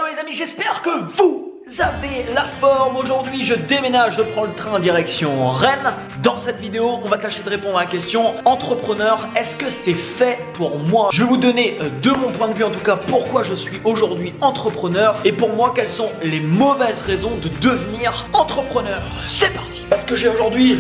Hello les amis, j'espère que vous avez la forme. Aujourd'hui je déménage, je prends le train direction Rennes. Dans cette vidéo on va tâcher de répondre à la question: entrepreneur, est-ce que c'est fait pour moi? Je vais vous donner de mon point de vue en tout cas pourquoi je suis aujourd'hui entrepreneur, et pour moi quelles sont les mauvaises raisons de devenir entrepreneur. C'est parti. Parce que j'ai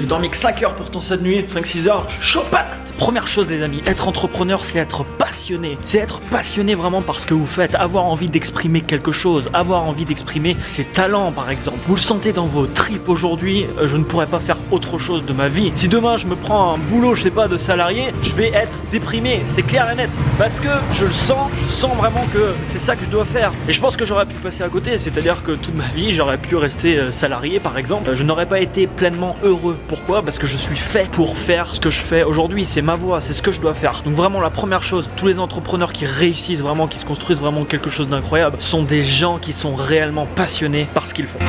dormi que 5 heures pourtant cette nuit, 5-6 heures, je suis chaud patate. Première chose les amis, être entrepreneur c'est être passionné. C'est être passionné vraiment par ce que vous faites, avoir envie d'exprimer quelque chose, avoir envie d'exprimer ses talents par exemple. Vous le sentez dans vos tripes aujourd'hui, je ne pourrais pas faire autre chose de ma vie. Si demain je me prends un boulot, je sais pas, de salarié, je vais être déprimé, c'est clair et net. Parce que je sens vraiment que c'est ça que je dois faire. Et je pense que j'aurais pu passer à côté, c'est-à-dire que toute ma vie j'aurais pu rester salarié par exemple. Je n'aurais pas été pleinement heureux. Pourquoi? Parce que je suis fait pour faire ce que je fais aujourd'hui, c'est ma voie, c'est ce que je dois faire. Donc vraiment la première chose, tous les entrepreneurs qui réussissent vraiment, qui se construisent vraiment quelque chose d'incroyable, sont des gens qui sont réellement passionnés par ce qu'ils font.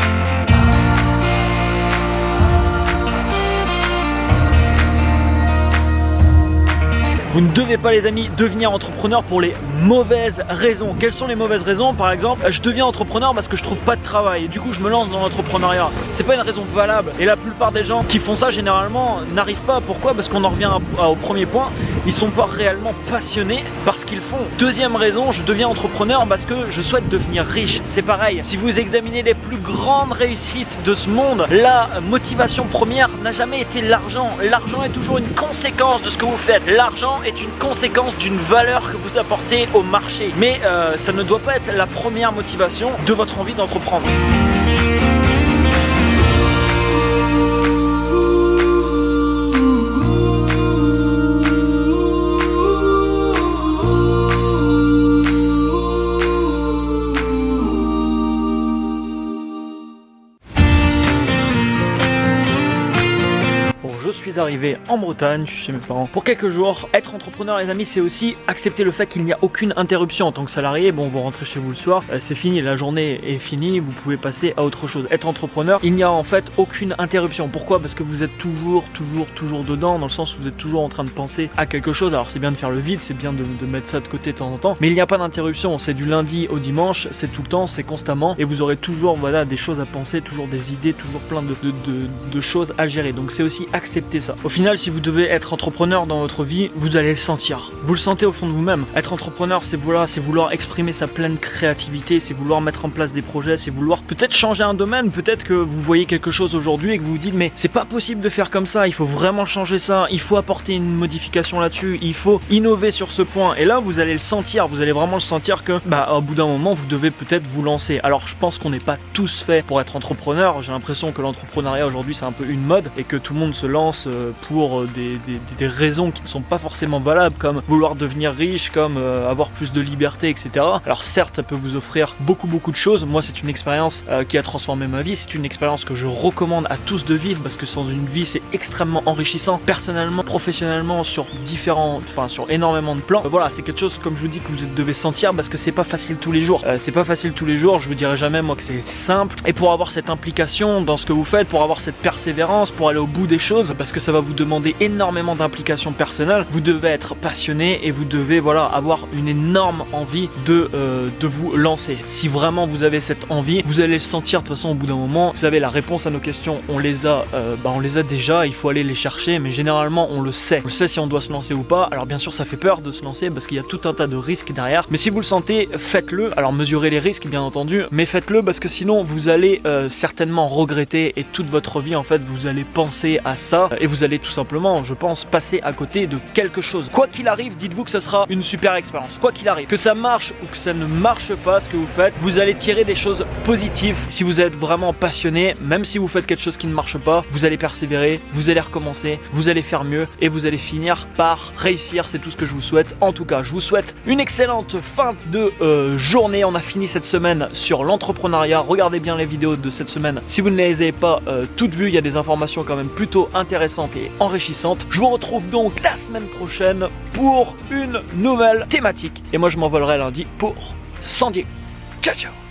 Vous ne devez pas les amis devenir entrepreneur pour les mauvaises raisons. Quelles sont les mauvaises raisons? Par exemple, je deviens entrepreneur parce que je trouve pas de travail et du coup je me lance dans l'entrepreneuriat. C'est pas une raison valable et la plupart des gens qui font ça généralement n'arrivent pas. Pourquoi? Parce qu'on en revient au premier point, ils sont pas réellement passionnés par ce qu'ils font. Deuxième raison, je deviens entrepreneur parce que je souhaite devenir riche. C'est pareil, si vous examinez les plus grandes réussites de ce monde, la motivation première n'a jamais été l'argent. L'argent est toujours une conséquence de ce que vous faites. L'argent est une conséquence d'une valeur que vous apportez au marché. Mais ça ne doit pas être la première motivation de votre envie d'entreprendre. Je suis arrivé en Bretagne chez mes parents pour quelques jours. Être entrepreneur les amis, c'est aussi accepter le fait qu'il n'y a aucune interruption. En tant que salarié, bon, vous rentrez chez vous le soir, c'est fini, la journée est finie, vous pouvez passer à autre chose. Être entrepreneur, il n'y a en fait aucune interruption. Pourquoi? Parce que vous êtes toujours dedans, dans le sens où vous êtes toujours en train de penser à quelque chose. Alors c'est bien de faire le vide, c'est bien de mettre ça de côté de temps en temps, mais il n'y a pas d'interruption. C'est du lundi au dimanche, c'est tout le temps, c'est constamment, et vous aurez toujours voilà, des choses à penser, toujours des idées, toujours plein de choses à gérer. Donc c'est aussi accepter ça. Au final, si vous devez être entrepreneur dans votre vie, vous allez le sentir. Vous le sentez au fond de vous-même. Être entrepreneur, c'est vouloir exprimer sa pleine créativité, c'est vouloir mettre en place des projets, c'est vouloir peut-être changer un domaine, peut-être que vous voyez quelque chose aujourd'hui et que vous vous dites mais c'est pas possible de faire comme ça, il faut vraiment changer ça, il faut apporter une modification là-dessus, il faut innover sur ce point. Et là, vous allez le sentir, vous allez vraiment le sentir que au bout d'un moment, vous devez peut-être vous lancer. Alors, je pense qu'on n'est pas tous faits pour être entrepreneur. J'ai l'impression que l'entrepreneuriat aujourd'hui, c'est un peu une mode et que tout le monde se lance pour des raisons qui ne sont pas forcément valables, comme vouloir devenir riche, comme avoir plus de liberté, etc. Alors certes, ça peut vous offrir beaucoup de choses. Moi, c'est une expérience qui a transformé ma vie. C'est une expérience que je recommande à tous de vivre parce que sans une vie, c'est extrêmement enrichissant, personnellement, professionnellement, sur énormément de plans. Voilà, c'est quelque chose, comme je vous dis, que vous devez sentir parce que c'est pas facile tous les jours. C'est pas facile tous les jours. Je vous dirais jamais moi que c'est simple. Et pour avoir cette implication dans ce que vous faites, pour avoir cette persévérance, pour aller au bout des choses, parce que ça va vous demander énormément d'implication personnelle, vous devez être passionné et vous devez avoir une énorme envie de vous lancer. Si vraiment vous avez cette envie, vous allez le sentir de toute façon au bout d'un moment. Vous savez, la réponse à nos questions, on les a déjà, il faut aller les chercher, mais généralement on le sait. On le sait si on doit se lancer ou pas. Alors bien sûr ça fait peur de se lancer parce qu'il y a tout un tas de risques derrière, mais si vous le sentez, faites-le. Alors mesurez les risques bien entendu, mais faites-le parce que sinon vous allez certainement regretter et toute votre vie en fait vous allez penser à ça. Et vous allez tout simplement, je pense, passer à côté de quelque chose. Quoi qu'il arrive, dites-vous que ça sera une super expérience. Quoi qu'il arrive, que ça marche ou que ça ne marche pas ce que vous faites, vous allez tirer des choses positives. Si vous êtes vraiment passionné, même si vous faites quelque chose qui ne marche pas, vous allez persévérer, vous allez recommencer, vous allez faire mieux et vous allez finir par réussir. C'est tout ce que je vous souhaite. En tout cas, je vous souhaite une excellente fin de journée. On a fini cette semaine sur l'entrepreneuriat. Regardez bien les vidéos de cette semaine. Si vous ne les avez pas toutes vues, il y a des informations quand même plutôt intéressantes et enrichissante. Je vous retrouve donc la semaine prochaine pour une nouvelle thématique. Et moi je m'envolerai lundi pour San Diego. Ciao ciao.